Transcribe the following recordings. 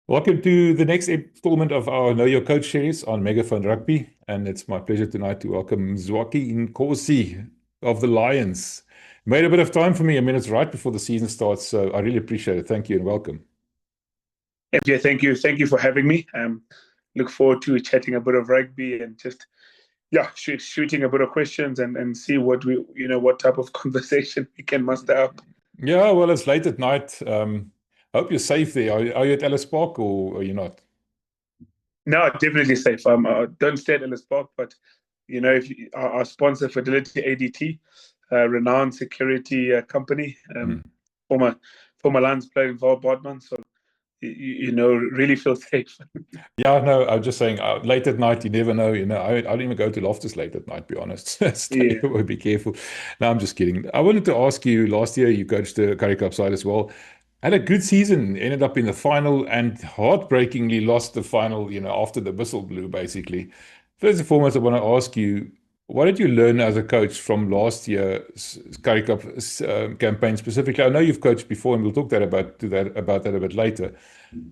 Welcome to the next installment of our Know Your Coach series on Megafoon Rugby. And it's my pleasure tonight to welcome Mziwakhe Nkosi of the Lions. Made a bit of time for me. I mean, it's right before the season starts, so I really appreciate it. Thank you and welcome. MJ, thank you. Thank you for having me. Look forward to chatting a bit of rugby and just, shooting a bit of questions and see what what type of conversation we can muster up. Yeah, well, it's late at night. Hope you're safe there. Are you at Ellis Park or are you not? No, definitely safe. Don't stay at Ellis Park, but if our sponsor Fidelity ADT, renowned security company, former Lions player involved Bodman, so really feel safe. Yeah, no, I'm just saying, late at night, you never know. I don't even go to Loftus late at night, to be honest. Stay away, be careful. No, I'm just kidding. I wanted to ask you, last year you coached the Currie Cup side as well. Had a good season, ended up in the final and heartbreakingly lost the final, after the whistle blew, basically. First and foremost, I want to ask you, what did you learn as a coach from last year's Currie Cup campaign specifically? I know you've coached before, and we'll talk about that a bit later.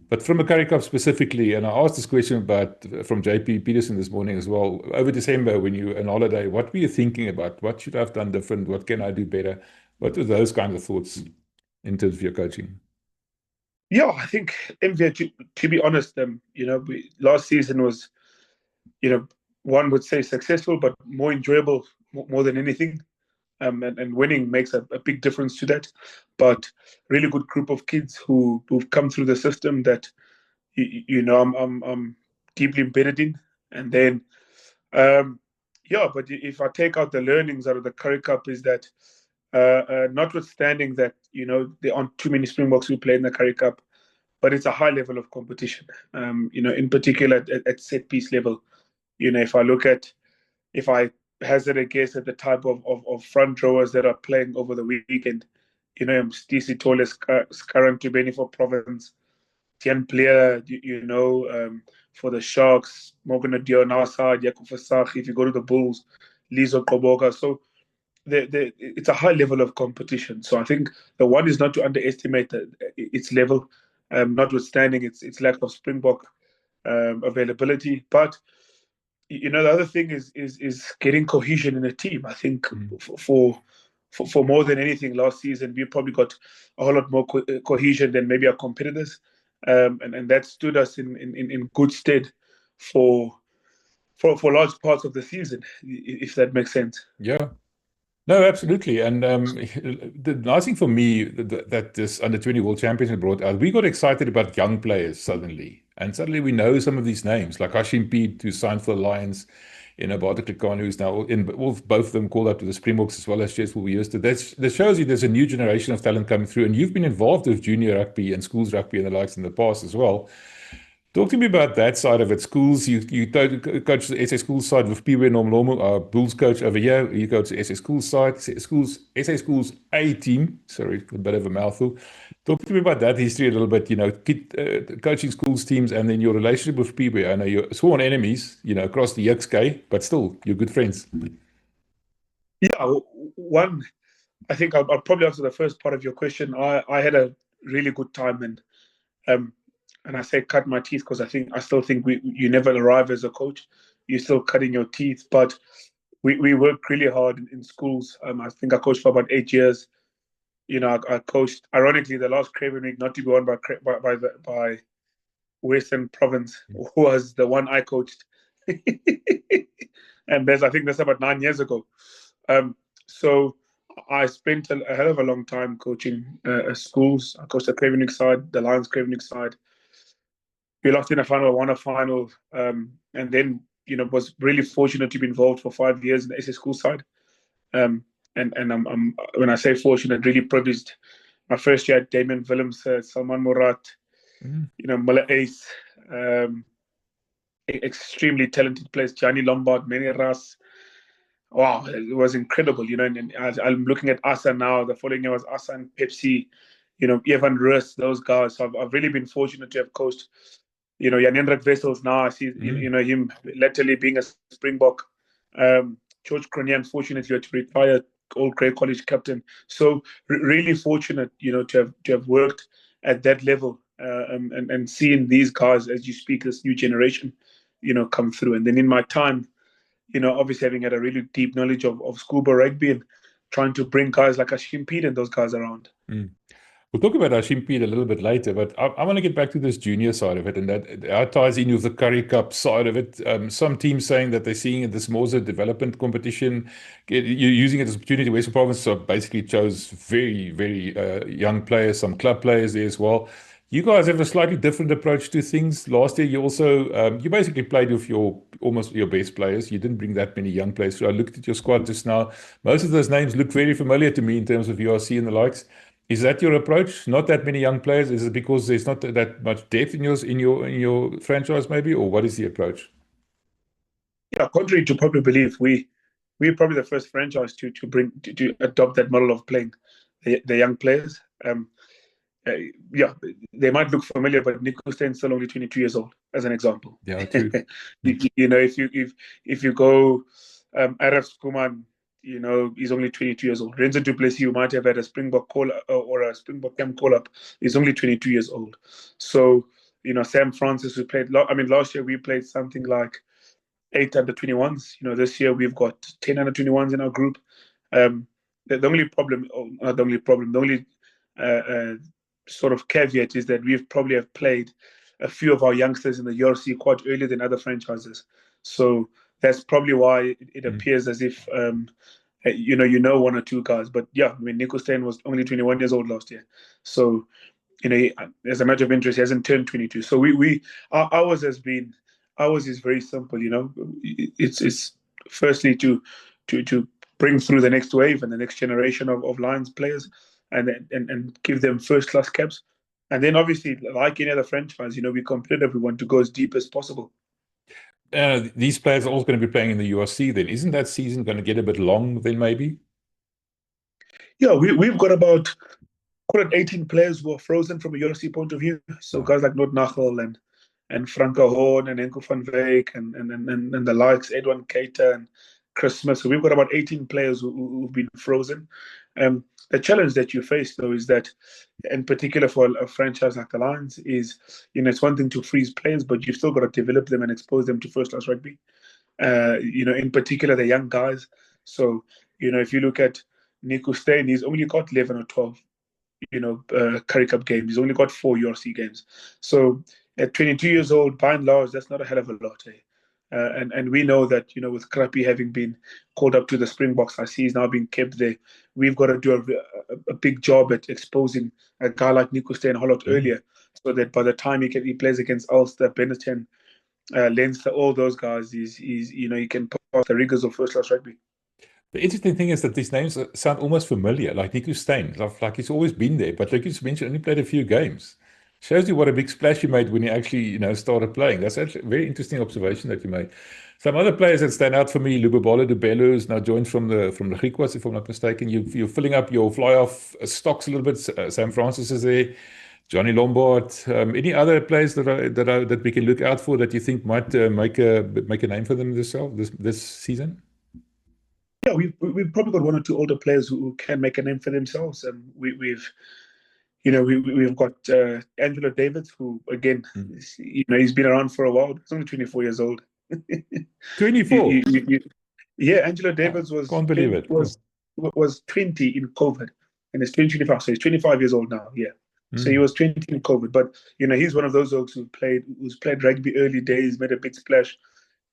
But from a Currie Cup specifically, and I asked this question from JP Peterson this morning as well, over December when you were on holiday, what were you thinking about? What should I have done different? What can I do better? What were those kind of thoughts in terms of your coaching? Yeah, I think MV, to be honest, last season was, one would say successful, but more enjoyable more than anything. And winning makes a big difference to that. But really good group of kids who've come through the system that I'm deeply embedded in. And then but if I take out the learnings out of the Currie Cup, is that notwithstanding that there aren't too many Springboks who play in the Currie Cup, but it's a high level of competition. In particular at set piece level. If I hazard a guess at the type of front rowers that are playing over the weekend, Stacey Tolle, Scaran Tubeni for Province, Tian Player, for the Sharks, Morgan Adio, Nassad, Yakub Fasach, if you go to the Bulls, Lizo Koboga. So it's a high level of competition. So I think the one is not to underestimate its level, notwithstanding its lack of Springbok availability. But the other thing is getting cohesion in a team. I think for more than anything last season, we probably got a whole lot more cohesion than maybe our competitors, and that stood us in good stead for large parts of the season, if that makes sense. Yeah. No, absolutely. And the nice thing for me that this Under-20 World Championship brought out, we got excited about young players suddenly. And suddenly we know some of these names, like Hashim Pete, who signed for the Lions, Bata Klikana, who's now both of them called up to the Springboks, as well as Jess Williamson. That shows you there's a new generation of talent coming through. And you've been involved with junior rugby and schools rugby and the likes in the past as well. Talk to me about that side of it. Schools, you coach the SA Schools side with Piwe Nomlomo, Bulls coach over here. You coach the SA Schools side, SA Schools A team. Sorry, a bit of a mouthful. Talk to me about that history a little bit, coaching schools teams and then your relationship with Piwe. I know you're sworn enemies, across the YXK, but still, you're good friends. Yeah, I think I'll probably answer the first part of your question. I had a really good time, and I say cut my teeth because I still think you never arrive as a coach. You're still cutting your teeth, but we worked really hard in schools. I think I coached for about 8 years. I coached, ironically, the last Craven Week not to be won by Western Province, who was the one I coached. And I think that's about 9 years ago. So I spent a hell of a long time coaching schools. I coached the Craven Week side, the Lions Craven Week side. We lost in a final, won a final, and then was really fortunate to be involved for 5 years in the SA School side. And I'm when I say fortunate, really privileged. My first year at Damian Willemse, Salman Murat, Muller Ace, extremely talented players, Gianni Lombard, Manny Ras. Wow, it was incredible, and I'm looking at Asa now. The following year was Asa and Pepsi, Evan Rus, those guys. So I've really been fortunate to have coached, Jan-Hendrik Wessels now. I see, him latterly being a Springbok. George Cronje, unfortunately, to retire, old Grey College captain. So really fortunate, to have worked at that level. and seeing these guys, as you speak, this new generation, come through. And then in my time, obviously having had a really deep knowledge of schoolboy rugby and trying to bring guys like Hashim and those guys around. Mm. We'll talk about Hashim a little bit later, but I want to get back to this junior side of it, and that ties in with the Currie Cup side of it. Some teams saying that they're seeing it as more as a development competition, using it as an opportunity. Western Province so basically chose very, very young players, some club players there as well. You guys have a slightly different approach to things. Last year, you also you basically played with almost your best players. You didn't bring that many young players. So I looked at your squad just now. Most of those names look very familiar to me in terms of URC and the likes. Is that your approach? Not that many young players? Is it because there's not that much depth in your franchise, maybe, or what is the approach? Yeah, contrary to popular belief, we're probably the first franchise to adopt that model of playing the young players. Yeah, they might look familiar, but Nico Stein's still only 22 years old, as an example. Yeah, true. If you go Araf Skuman, he's only 22 years old. Renzo Duplessis, you might have had a Springbok call or a Springbok camp call up, is only 22 years old. So, Sam Francis, who played, last year we played something like 8 under 21s. This year we've got 10 under 21s in our group. The only problem, not the only problem, the only sort of caveat is that we've probably have played a few of our youngsters in the URC quite earlier than other franchises. So that's probably why it appears as if, one or two guys. But yeah, Nico Steyn was only 21 years old last year. So, as a matter of interest, he hasn't turned 22. So ours is very simple, It's firstly to bring through the next wave and the next generation of Lions players and give them first-class caps. And then obviously, like any other franchise, we competitive. We want to go as deep as possible. These players are also going to be playing in the URC then. Isn't that season going to get a bit long then maybe? Yeah, we've got about 18 players who are frozen from a URC point of view. So guys like Noord Nagel and Franco Horn and Enko van Wyk and the likes, Edwin Keita and Chris Smith. So we've got about 18 players who've been frozen. The challenge that you face, though, is that, in particular for a franchise like the Lions, is it's one thing to freeze players, but you've still got to develop them and expose them to first-class rugby. In particular the young guys. So if you look at Nico Steyn, he's only got 11 or 12, Currie Cup games. He's only got 4 URC games. So at 22 years old, by and large, that's not a hell of a lot. And we know that, with Krappy having been called up to the Springbox, I see he's now being kept there. We've got to do a big job at exposing a guy like Nico Steyn a whole lot earlier, so that by the time he plays against Ulster, Benetton, Leinster, all those guys, he can pass the rigors of first-class rugby. The interesting thing is that these names sound almost familiar, like Nico Steyn, like he's always been there, but like you mentioned, only played a few games. Shows you what a big splash you made when you actually, started playing. That's actually a very interesting observation that you made. Some other players that stand out for me, Lubabolo Dubelo is now joined from the Griquas, if I'm not mistaken. You're filling up your fly-off stocks a little bit. Sam Francis is there, Johnny Lombard. Any other players that we can look out for that you think might make a name for them this season? Yeah, we've probably got 1 or 2 older players who can make a name for themselves, and we've got Angelo Davids, who again, he's been around for a while. He's only 24 years old. 24. Yeah, Angelo Davids was Can't believe it. Was 20 in COVID, and he's 25, so he's 25 years old now. Yeah, so he was 20 in COVID, but he's one of those folks who's played rugby early days, made a big splash,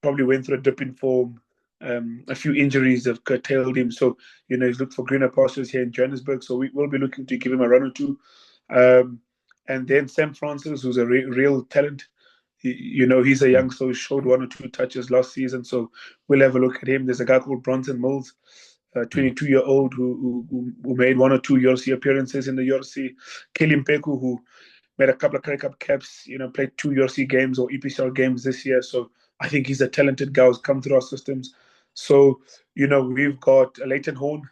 probably went through a dip in form. A few injuries have curtailed him, so he's looked for greener pastures here in Johannesburg. So we will be looking to give him a run or two. And then Sam Francis, who's a real talent. He's a young, so he showed 1 or 2 touches last season. So we'll have a look at him. There's a guy called Bronson Mills, 22-year-old who made 1 or 2 URC appearances in the URC. Kelly Mpeku, who made a couple of Currie Cup caps, played 2 URC games or EPCL games this year. So I think he's a talented guy who's come through our systems. So, we've got Leighton Horn.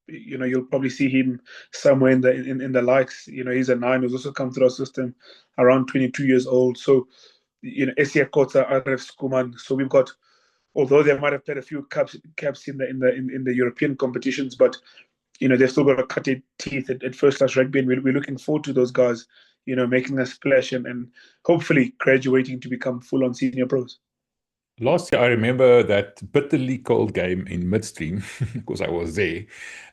You'll probably see him somewhere in the likes. He's a 9 who's also come through our system, around 22 years old. So, Esia Kota, Aref Skuman. So we've got, although they might have played a few caps in the European competitions, but they've still got to cut their teeth at first class rugby, and we're looking forward to those guys, making a splash and hopefully graduating to become full-on senior pros. Last year, I remember that bitterly cold game in midstream because I was there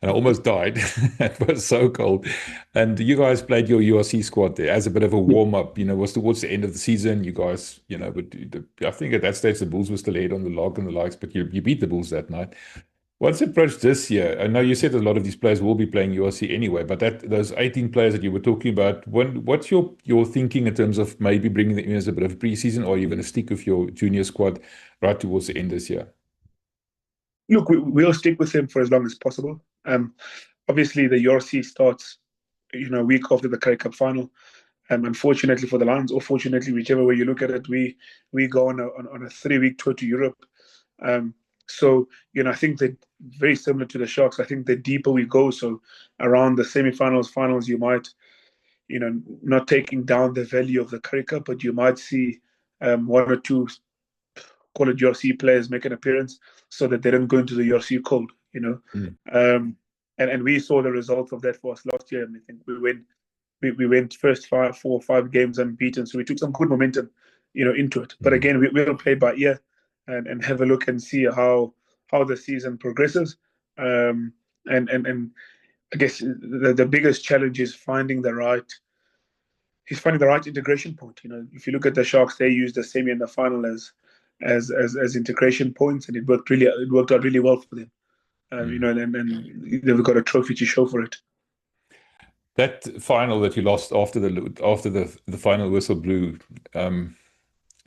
and I almost died. It was so cold. And you guys played your URC squad there as a bit of a warm-up. It was towards the end of the season. You guys, I think at that stage the Bulls were still ahead on the log and the likes, but you beat the Bulls that night. What's the approach this year? I know you said a lot of these players will be playing URC anyway, but those 18 players that you were talking about, what's your thinking in terms of maybe bringing them in as a bit of a preseason, or are you going to stick with your junior squad right towards the end this year? Look, we'll stick with him for as long as possible. Obviously, the URC starts, a week after the Currie Cup final. Unfortunately for the Lions, or fortunately, whichever way you look at it, we go on a 3-week tour to Europe. So, I think that very similar to the Sharks, I think the deeper we go, so around the semi-finals, finals, you might, not taking down the value of the Currie Cup, but you might see one or two, call it URC players make an appearance so that they don't go into the URC cold, And we saw the results of that for us last year. And I think we went first 4 or 5 games unbeaten, so we took some good momentum, into it. But again, we'll play by ear and have a look and see how the season progresses. And I guess the biggest challenge is finding the right integration point. If you look at the Sharks, they used the semi and the final as integration points, and it worked out really well for them. And they've got a trophy to show for it. That final that you lost after the final whistle blew,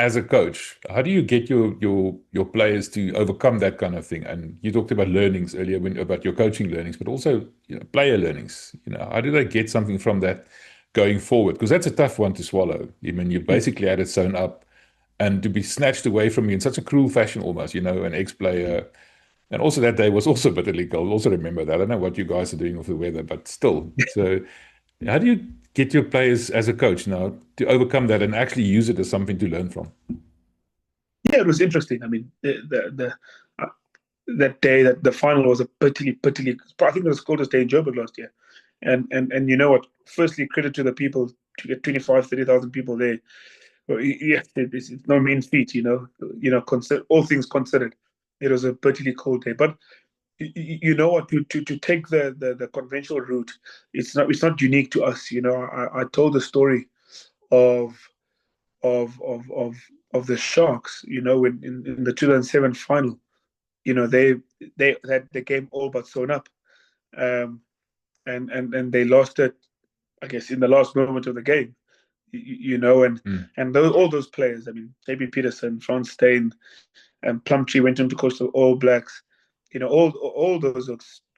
as a coach, how do you get your players to overcome that kind of thing? And you talked about learnings earlier, about your coaching learnings, but also player learnings. How do they get something from that going forward? Because that's a tough one to swallow. You basically had it sewn up, and to be snatched away from you in such a cruel fashion, almost. An ex-player. And also that day was also bitterly cold. Also remember that. I don't know what you guys are doing with the weather, but still. So how do you get your players as a coach now to overcome that and actually use it as something to learn from? Yeah, it was interesting. I mean, that day, that the final was a bitterly, I think it was the coldest day in Joburg last year. And you know what? Firstly, credit to the people to get 30,000 people there. Well, yes, it's no mean feat, all things considered. It was a bitterly cold day, but you know what? To take the conventional route, it's not unique to us. I told the story of the Sharks. When in the 2007 final, they had the game all but sewn up, and they lost it, I guess, in the last moment of the game. And all those players. I mean, JB Peterson, Frans Steyn, and Plumtree went on to coach the All Blacks. All those.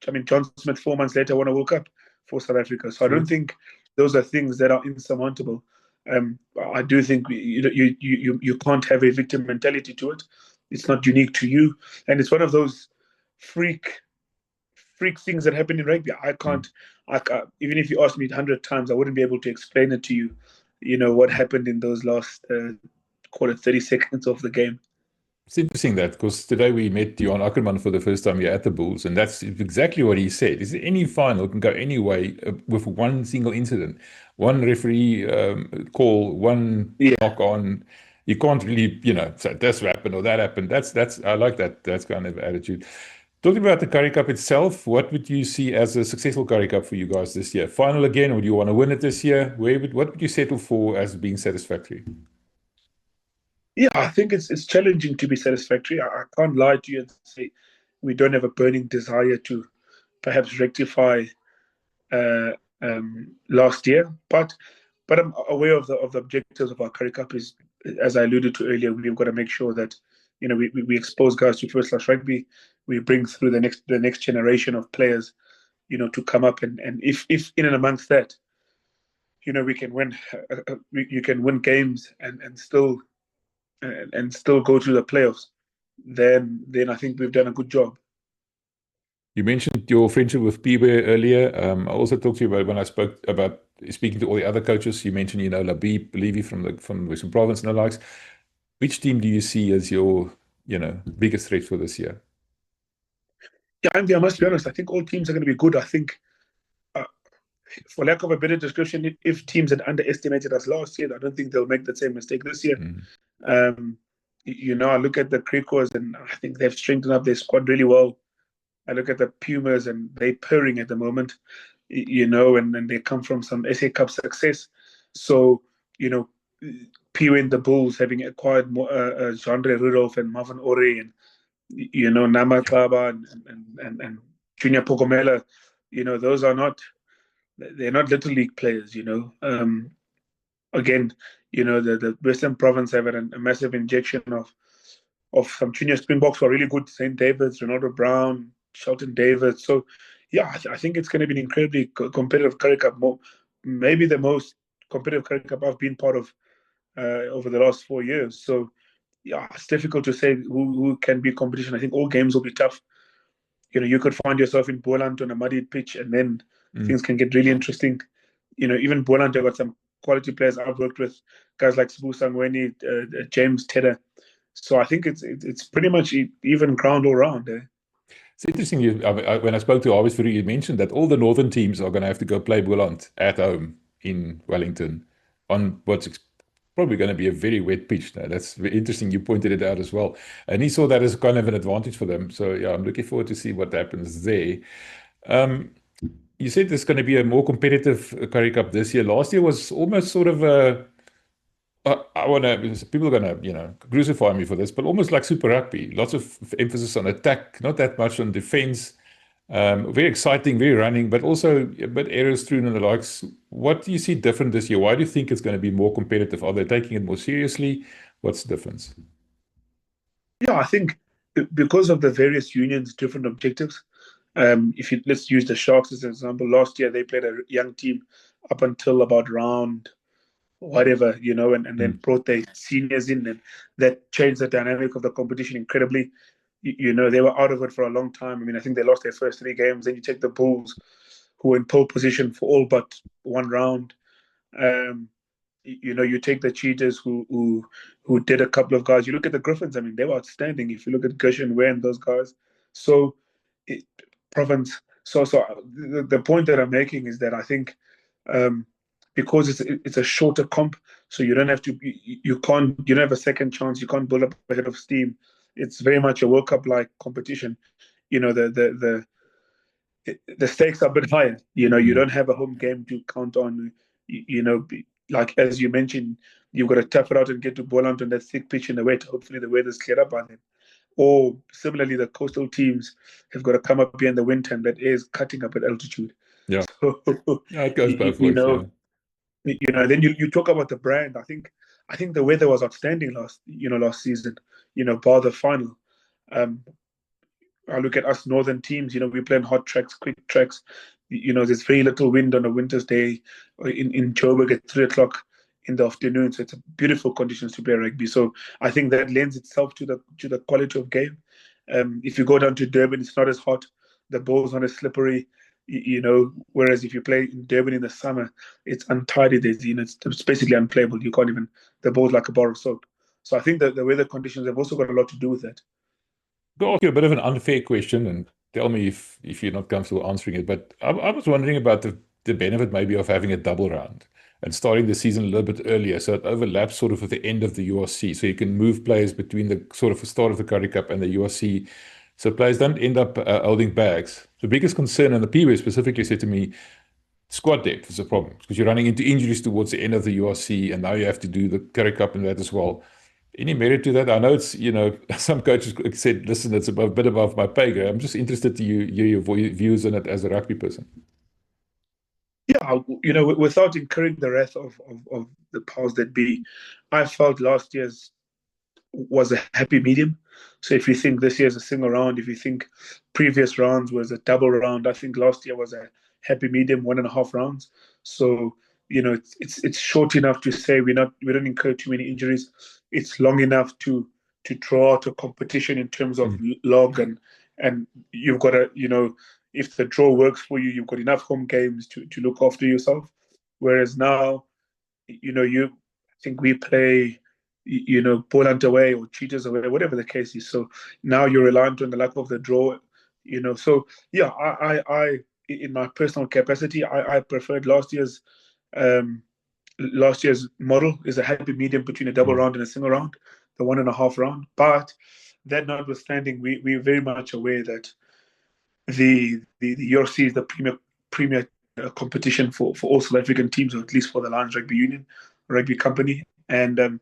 I mean, John Smith 4 months later won a World Cup for South Africa. So I don't think those are things that are insurmountable. I do think you can't have a victim mentality to it. It's not unique to you, and it's one of those freak things that happen in rugby. I can't. Even if you asked me 100 times, I wouldn't be able to explain it to you. What happened in those last call it 30 seconds of the game. It's interesting that, because today we met Johan Ackerman for the first time here at the Bulls, and that's exactly what he said. Is any final can go any way with one single incident, one referee call, one knock on. You can't really, say this happened or that happened. I like that kind of attitude. Talking about the Currie Cup itself, what would you see as a successful Currie Cup for you guys this year? Final again, or do you want to win it this year? What would you settle for as being satisfactory? Yeah, I think it's challenging to be satisfactory. I can't lie to you and say we don't have a burning desire to perhaps rectify last year, but I'm aware of the objectives of our Currie Cup. Is, as I alluded to earlier, we've got to make sure that we expose guys to first class rugby. We bring through the next generation of players, to come up, and if in and amongst that, we can win, you can win games and still go to the playoffs, then I think we've done a good job. You mentioned your friendship with Pibe earlier. I also talked to you about when I spoke about speaking to all the other coaches. You mentioned, Labib, Levy from the Western Province and the likes. Which team do you see as your, biggest threat for this year? Yeah, I must be honest. I think all teams are going to be good. I think for lack of a better description, if teams had underestimated us last year, I don't think they'll make the same mistake this year. I look at the Crickos and I think they've strengthened up their squad really well. I look at the Pumas and they're purring at the moment, and they come from some SA Cup success. So, Pio and the Bulls having acquired Jandre Rudolph and Marvin Ore and, Nama Kaba and Junior Pogomela, those are they're not little league players, Again, the Western Province have had a massive injection of some junior Springboks who are really good. St. David's, Ronaldo Brown, Shelton David. So, yeah, I think it's going to be an incredibly competitive Currie Cup. Maybe the most competitive Currie Cup I've been part of over the last 4 years. So, yeah, it's difficult to say who can be competition. I think all games will be tough. You could find yourself in Boland on a muddy pitch, and then things can get really interesting. Even Boland have got some quality players I've worked with, guys like Sibu Sangweni, James Tedder. So I think it's pretty much even ground all around. It's interesting. When I spoke to Harvest Fury, you mentioned that all the northern teams are going to have to go play Boland at home in Wellington on what's probably going to be a very wet pitch. Now, that's very interesting. You pointed it out as well. And he saw that as kind of an advantage for them. So, yeah, I'm looking forward to see what happens there. You said there's going to be a more competitive Currie Cup this year. Last year was almost sort of people are going to, crucify me for this, but almost like Super Rugby. Lots of emphasis on attack, not that much on defense. Very exciting, very running, but also a bit errors through and the likes. What do you see different this year? Why do you think it's going to be more competitive? Are they taking it more seriously? What's the difference? Yeah, I think because of the various unions' different objectives. Let's use the Sharks as an example. Last year they played a young team up until about round whatever, and then brought their seniors in, and that changed the dynamic of the competition incredibly. They were out of it for a long time. I mean, I think they lost their first 3 games. Then you take the Bulls, who were in pole position for all but one round. You take the Cheetahs, who did a couple of guys. You look at the Griffins. I mean, they were outstanding. If you look at Gershon Ware and those guys, so province. So the point that I'm making is that I think because it's a shorter comp, so you don't have to you don't have a second chance. You can't build up a head of steam. It's very much a World Cup like competition. The stakes are a bit higher. You don't have a home game to count on. Like as you mentioned, you've got to tough it out and get to Boland on that thick pitch in the wet. Hopefully the weather's cleared up by then. Or similarly, the coastal teams have got to come up here in the winter, and that is cutting up at altitude. Yeah, so, yeah, it goes both ways. Then you talk about the brand. I think the weather was outstanding last season. Bar the final. I look at us northern teams. We play on hot tracks, quick tracks. There's very little wind on a winter's day in Joburg at 3:00 in the afternoon. So it's beautiful conditions to play rugby. So I think that lends itself to the quality of game. If you go down to Durban, it's not as hot. The ball's not as slippery. Whereas if you play in Durban in the summer, it's untidy. It's basically unplayable. You can't even, the ball's like a bar of soap. So I think that the weather conditions have also got a lot to do with that. I'll ask you a bit of an unfair question and tell me if you're not comfortable answering it. But I was wondering about the benefit maybe of having a double round and starting the season a little bit earlier, so it overlaps sort of with the end of the URC, so you can move players between the sort of the start of the Currie Cup and the URC, so players don't end up holding bags. The biggest concern, and the PW specifically said to me, squad depth is a problem because you're running into injuries towards the end of the URC, and now you have to do the Currie Cup and that as well. Any merit to that? I know it's, some coaches said, listen, it's a bit above my pay grade. I'm just interested to hear your views on it as a rugby person. Yeah, without incurring the wrath of the powers that be, I felt last year's was a happy medium. So if you think this year's a single round, if you think previous rounds was a double round, I think last year was a happy medium, 1.5 rounds. So it's short enough to say we don't incur too many injuries. It's long enough to draw out a competition in terms of log and you've got to if the draw works for you, you've got enough home games to look after yourself. Whereas now, I think we play, Boland away or Cheetahs away, whatever the case is. So now you're reliant on the luck of the draw, So yeah, I in my personal capacity, I preferred last year's model is a happy medium between a double round and a single round, the 1.5 round. But that notwithstanding, we're very much aware that the URC is the premier competition for all South African teams, or at least for the Lions Rugby Union, Rugby Company, and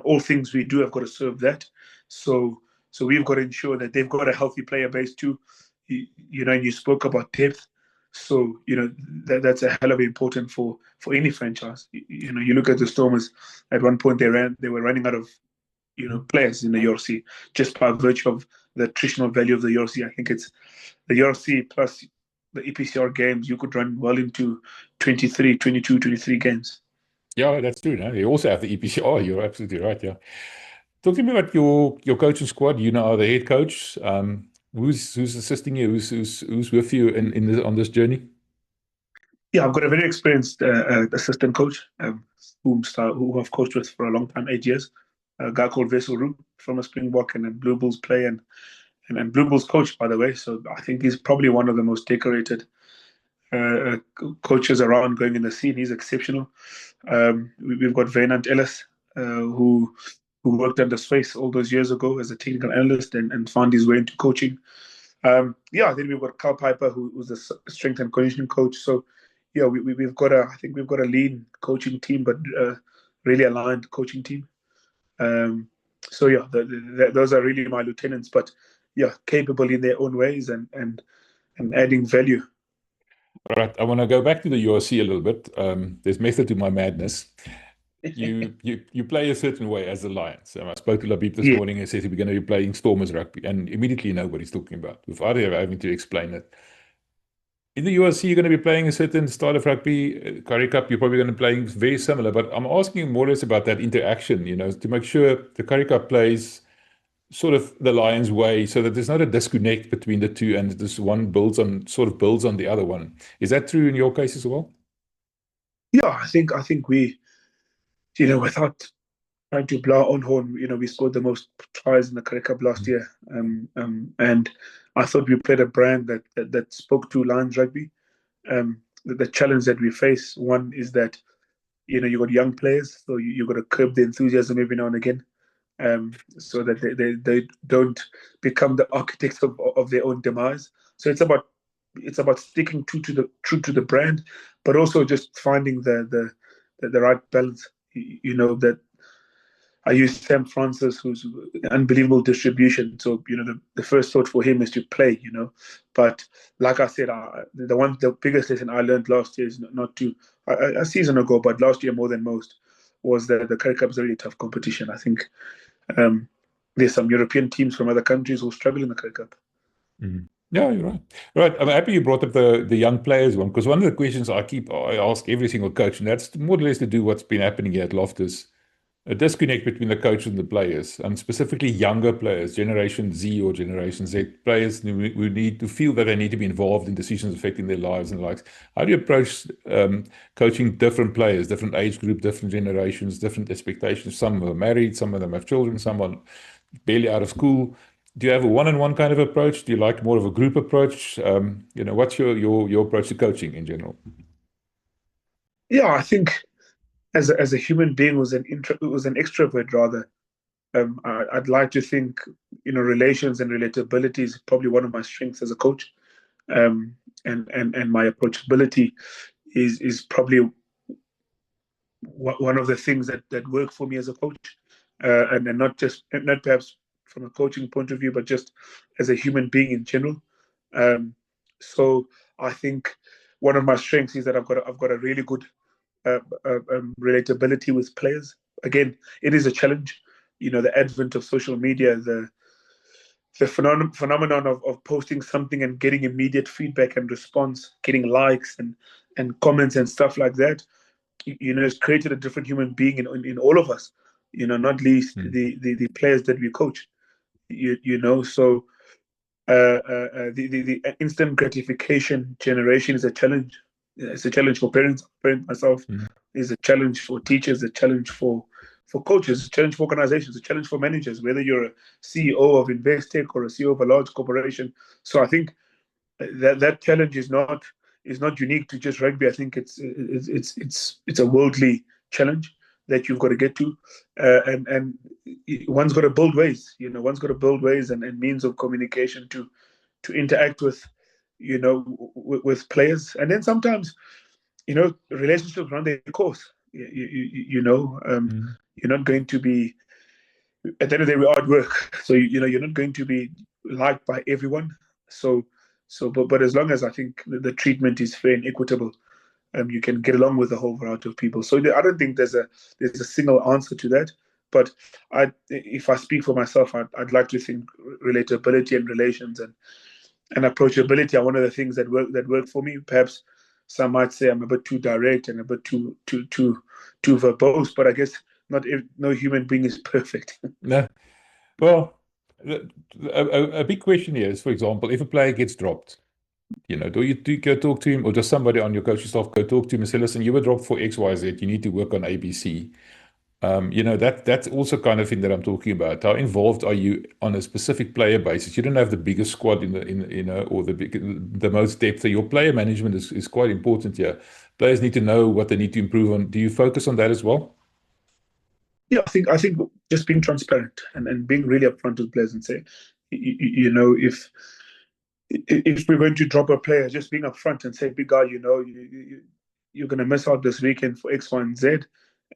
all things we do have got to serve that. So we've got to ensure that they've got a healthy player base too. And you spoke about depth. So that's a hell of important for any franchise. You look at the Stormers. At one point, they were running out of players in the URC just by virtue of the attritional value of the URC. I think it's the URC plus the EPCR games. You could run well into 23 games. Yeah, that's true. No? You also have the EPCR. You're absolutely right. Yeah. Talk to me about your coaching squad. You are the head coach. Who's assisting you? Who's with you on this journey? Yeah, I've got a very experienced assistant coach who I've coached with for a long time, 8 years. A guy called Vessel Roux from a Springbox and Blue Bulls play and Blue Bulls coach, by the way. So I think he's probably one of the most decorated coaches around going in the scene. He's exceptional. We've got Wynand Ellis, who worked under Space all those years ago as a technical analyst and found his way into coaching. Then we've got Carl Piper, who's a strength and conditioning coach. So we've got a lean coaching team, but really aligned coaching team. Those are really my lieutenants, but capable in their own ways and adding value. All right, I want to go back to the URC a little bit. There's method to my madness. You play a certain way as the Lions. I spoke to Labib this morning and said we're going to be playing Stormers rugby, and immediately you know what he's talking about without having to explain it. In the URC, you're going to be playing a certain style of rugby. Currie Cup, you're probably going to be playing very similar, but I'm asking more or less about that interaction, to make sure the Currie Cup plays sort of the Lions way, so that there's not a disconnect between the two, and this one builds on the other one. Is that true in your case as well? Yeah, I think we, without trying to blow our own horn, we scored the most tries in the Currie Cup last year, and I thought we played a brand that spoke to Lions rugby. The challenge that we face, one is that you got young players, so you got to curb the enthusiasm every now and again. So that they don't become the architects of their own demise. So it's about sticking true to the brand, but also just finding the right balance. That I use Sam Francis, who's unbelievable distribution. So the first thought for him is to play. But like I said, the biggest lesson I learned last year is not to a season ago, but last year more than most, was that the Currie Cup is a really tough competition. I think there's some European teams from other countries who struggle in the Currie Cup. Mm-hmm. Yeah, you're right. Right. I'm happy you brought up the young players one, because one of the questions I ask every single coach, and that's more or less to do what's been happening here at Loftus, a disconnect between the coach and the players, and specifically younger players, Generation Z or Generation Z players who need to feel that they need to be involved in decisions affecting their lives and the likes. How do you approach coaching different players, different age group, different generations, different expectations? Some are married, some of them have children, some are barely out of school. Do you have a one-on-one kind of approach? Do you like more of a group approach? What's your approach to coaching in general? Yeah, I think as a human being who's an extrovert rather, I'd like to think relations and relatability is probably one of my strengths as a coach, and my approachability is probably one of the things that work for me as a coach, and not perhaps from a coaching point of view, but just as a human being in general. So I think one of my strengths is that I've got a really good relatability with players. Again, it is a challenge. The advent of social media, the phenomenon of posting something and getting immediate feedback and response, getting likes and comments and stuff like that. It's created a different human being in all of us. Not least the players that we coach. So the instant gratification generation is a challenge. It's a challenge for parents. Parent myself is a challenge for teachers. A challenge for coaches. A challenge for organizations. A challenge for managers. Whether you're a CEO of Investec or a CEO of a large corporation. So I think that challenge is not is not unique to just rugby. I think it's a worldly challenge that you've got to get to, and one's got to build ways. One's got to build ways and means of communication to interact with, with players, and then sometimes, relationships run their course. You're not going to be, at the end of the day, we're at work, so you're not going to be liked by everyone. But as long as I think the treatment is fair and equitable, you can get along with a whole variety of people. So I don't think there's a single answer to that. But if I speak for myself, I'd like to think relatability and relations and approachability are one of the things that work for me. Perhaps some might say I'm a bit too direct and a bit too verbose, but I guess no human being is perfect. No. Well, a big question here is, for example, if a player gets dropped, do you go talk to him, or does somebody on your coaching staff go talk to him and say, listen, you were dropped for X, Y, Z, you need to work on ABC? That's also kind of thing that I'm talking about. How involved are you on a specific player basis? You don't have the biggest squad or the most depth. Your player management is quite important here. Players need to know what they need to improve on. Do you focus on that as well? Yeah, I think just being transparent and being really upfront with players and say, if we're going to drop a player, just being upfront and say, big guy, you're going to miss out this weekend for X, Y, and Z,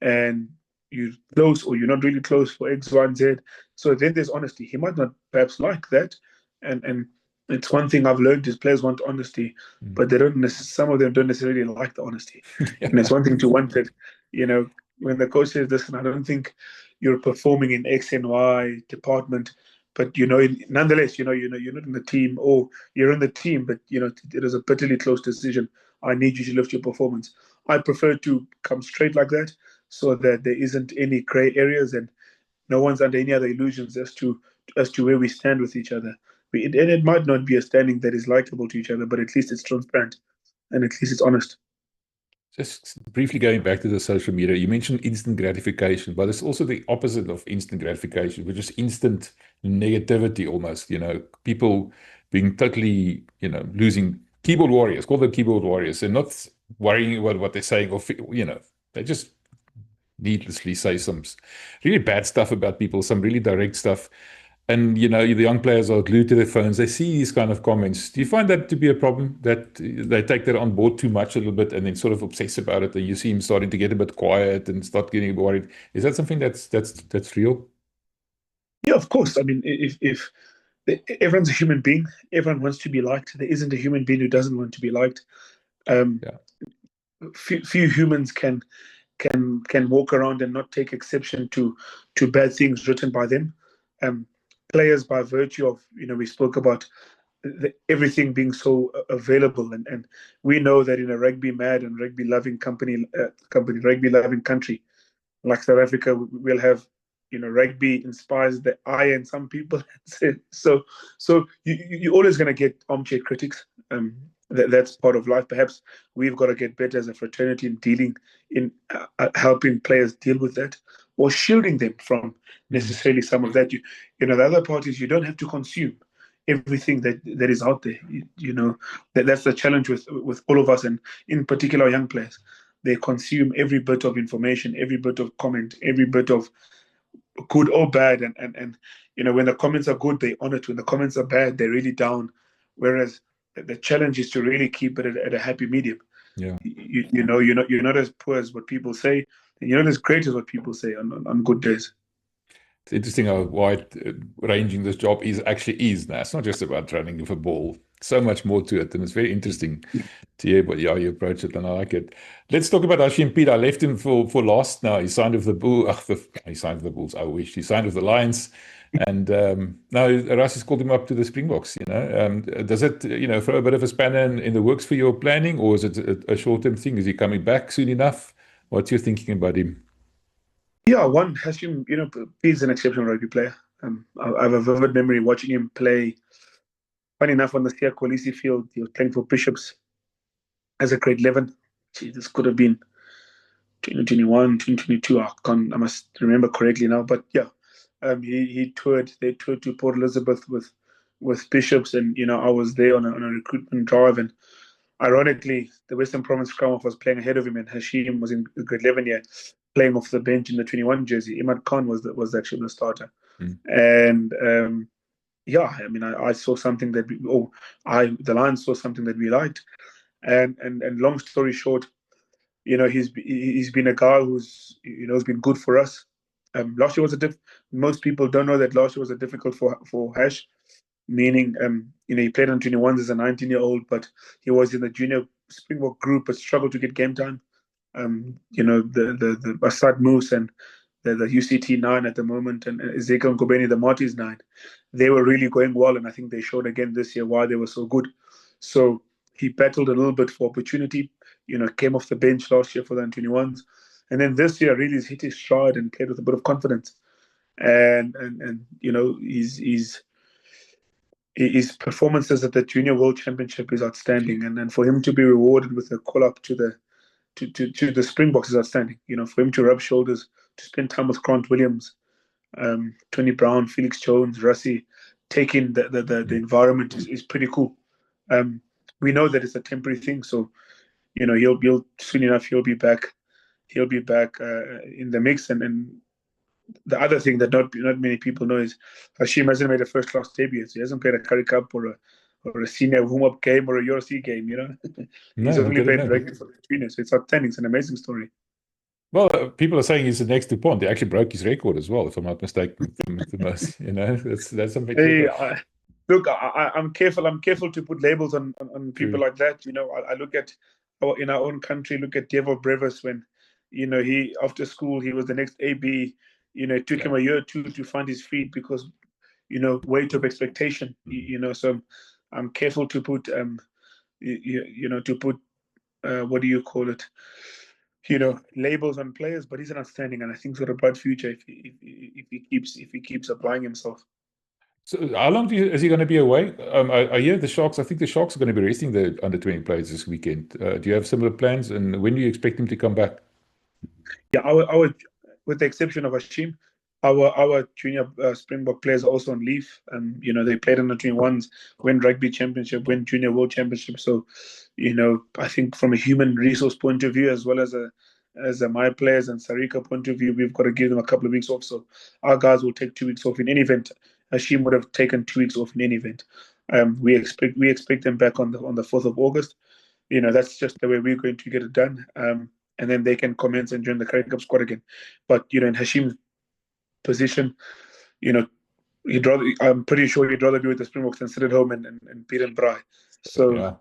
and you're close or you're not really close for X, Y, and Z. So then there's honesty. He might not perhaps like that, and it's one thing I've learned is players want honesty, but some of them don't necessarily like the honesty. And it's one thing to want it, when the coach says, listen, I don't think you're performing in X and Y department, but nonetheless, you're not in the team, or you're in the team, but it is a bitterly close decision. I need you to lift your performance. I prefer to come straight like that, so that there isn't any gray areas and no one's under any other illusions as to where we stand with each other. It might not be a standing that is likable to each other, but at least it's transparent and at least it's honest. Just briefly going back to the social media, you mentioned instant gratification, but it's also the opposite of instant gratification, which is instant negativity almost, people being totally, losing keyboard warriors, call them keyboard warriors, and not worrying about what they're saying, or, they just needlessly say some really bad stuff about people, some really direct stuff. And, the young players are glued to their phones. They see these kind of comments. Do you find that to be a problem, that they take that on board too much a little bit and then sort of obsess about it, and you see him starting to get a bit quiet and start getting worried? Is that something that's real? Yeah, of course. I mean, if everyone's a human being, everyone wants to be liked. There isn't a human being who doesn't want to be liked. Few humans can walk around and not take exception to bad things written by them. Players, by virtue of, we spoke about everything being so available, and we know that in a rugby mad and rugby loving rugby loving country like South Africa, we'll have, rugby inspires the eye in some people. So you're always going to get armchair critics. That's part of life. Perhaps we've got to get better as a fraternity in helping players deal with that, or shielding them from necessarily some of that. The other part is you don't have to consume everything that is out there. That's the challenge with all of us, and in particular young players. They consume every bit of information, every bit of comment, every bit of good or bad, and when the comments are good, they honor it. When the comments are bad, they're really down. Whereas the challenge is to really keep it at a happy medium. Yeah. You're not as poor as what people say, and you're not as great as what people say on good days. It's interesting how wide ranging this job actually is now. It's not just about running with a ball. So much more to it, and it's very interesting to hear how you approach it, and I like it. Let's talk about Hashim Pete. I left him for last now. He signed with the Bulls. He signed with the Bulls. I wish. He signed with the Lions. And now Ras has called him up to the Springboks. Does it throw a bit of a spanner in the works for your planning, or is it a short-term thing? Is he coming back soon enough? What's your thinking about him? Yeah, Hashim, he's an exceptional rugby player. I have a vivid memory watching him play. Funny enough, on the Siya Kolisi field, he was playing for Bishops as a grade 11. Gee, this could have been 2021, 2022. I must remember correctly now. But yeah, he toured. They toured to Port Elizabeth with Bishops, and I was there on a recruitment drive, and Ironically, the Western Province scrum was playing ahead of him, and Hashim was in grade 11 year, playing off the bench in the 21 jersey. Imad Khan was actually the starter. And yeah, I mean, I saw something that the Lions saw something that we liked. And long story short, he's been a guy who's has been good for us. Last year was most people don't know that last year was a difficult for Hash, meaning he played on 21s as a 19-year-old, but he was in the junior Springbok group but struggled to get game time. The Assad Moose and the UCT 9 at the moment, and Ezekiel Nkobeni, the Marty's 9, they were really going well, and I think they showed again this year why they were so good. So he battled a little bit for opportunity, came off the bench last year for the 21s, and then this year really hit his stride and played with a bit of confidence. And his performances at the Junior World Championship is outstanding, and for him to be rewarded with a call up to the Springboks is outstanding. For him to rub shoulders, to spend time with Grant Williams, Tony Brown, Felix Jones, Rassie, taking the environment is pretty cool. We know that it's a temporary thing, so he'll soon enough he'll be back. He'll be back in the mix, and the other thing that not many people know is Hashim hasn't made a first class debut. So he hasn't played a Currie Cup or a senior warm up game or a URC game. He's only played rugby for the juniors. So it's outstanding. It's an amazing story. Well, people are saying he's the next DuPont. He actually broke his record as well, if I'm not mistaken. That's something. Hey, look, I'm careful. I'm careful to put labels on people like that. I look at in our own country. Look at Devo Brevis when, he after school he was the next AB. It took him a year or two to find his feet because, weight of expectation. So I'm careful to put what do you call it? Labels on players, but he's an outstanding, and I think he's got a bright future if he keeps applying himself. So how long is he going to be away? I hear the Sharks. I think the Sharks are going to be resting the under-20 players this weekend. Do you have similar plans, and when do you expect him to come back? Yeah, our with the exception of Hashim, our junior Springbok players are also on leave. They played in the 21s, win rugby championship, win junior world championship. So, I think from a human resource point of view, as well as a my players and Sarika point of view, we've got to give them a couple of weeks off. So our guys will take 2 weeks off in any event. Hashim would have taken 2 weeks off in any event. We expect them back on the 4th of August. That's just the way we're going to get it done. And then they can commence and join the Currie Cup squad again. But in Hashim's position, I'm pretty sure he'd rather be with the Springboks than sit at home and beat and braai. So,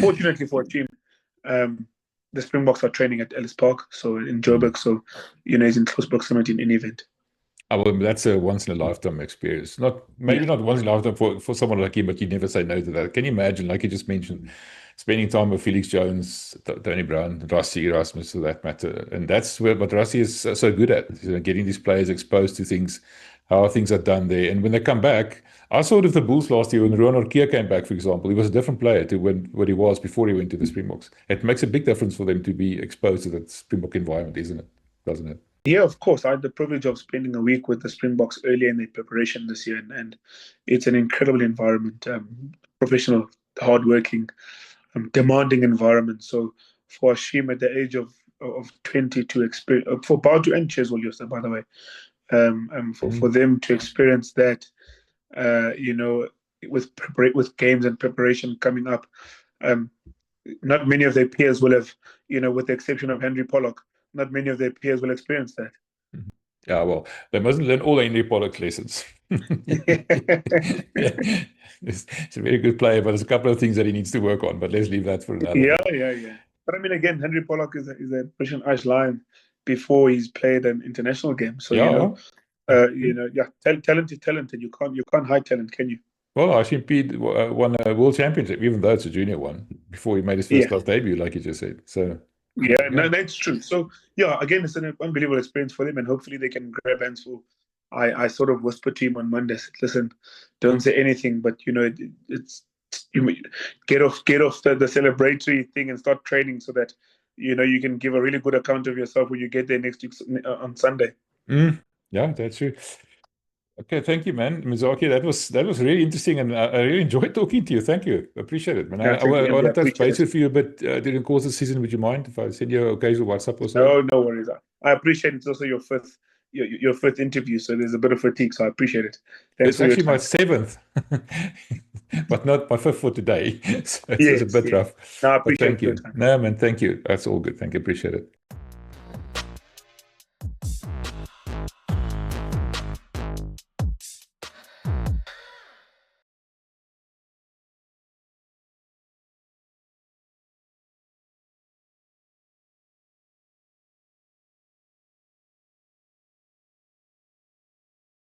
fortunately for Hashim, the Springboks are training at Ellis Park, so in Joburg. So, he's in close proximity in any event. Well, that's a once in a lifetime experience. Not once in a lifetime for someone like him, but you never say no to that. Can you imagine, like you just mentioned, spending time with Felix Jones, Tony Brown, Rassie Erasmus for that matter? And that's what Rassie is so good at, getting these players exposed to things, how things are done there. And when they come back, I saw it with the Bulls last year when Rowan Orkia came back, for example. He was a different player to what he was before he went to the Springboks. It makes a big difference for them to be exposed to that Springbok environment, isn't it? Doesn't it? Yeah, of course. I had the privilege of spending a week with the Springboks earlier in their preparation this year, and it's an incredible environment, professional, hardworking, demanding environment. So for Hashim at the age of 20 to experience, for Badu and Cheswell Yosa, by the way, for them to experience that, with games and preparation coming up, not many of their peers will have, with the exception of Henry Pollock, not many of their peers will experience that. Yeah, well, they mustn't learn all Henry Pollock's lessons. He's a very good player, but there's a couple of things that he needs to work on. But let's leave that for another day. Yeah. But I mean, again, Henry Pollock is a Russian Irish Lion before he's played an international game. So talent is talent, and you can't hide talent, can you? Well, Hashim Pete won a world championship, even though it's a junior one, before he made his first class debut, like you just said. So. No, that's true. So, again, it's an unbelievable experience for them, and hopefully they can grab hands for. I sort of whispered to him on Monday, said, listen, don't say anything, but it's get off the celebratory thing and start training so that you can give a really good account of yourself when you get there next week on Sunday. Yeah, that's true. Okay, thank you, man. Mziwakhe, that was really interesting, and I really enjoyed talking to you. Thank you. Appreciate it, man. Yeah, I thank you, want MD. to I touch appreciate base it. with you a bit during the course of the season. Would you mind if I send you an occasional WhatsApp or so? No, no worries. I appreciate it. It's also your fifth interview, so there's a bit of fatigue, so I appreciate it. Thanks It's for your actually my time. seventh, but not my fifth for today. So it's a Yes, bit yes. rough. No, I But appreciate thank your you. time. No, man, thank you. That's all good. Thank you. Appreciate it.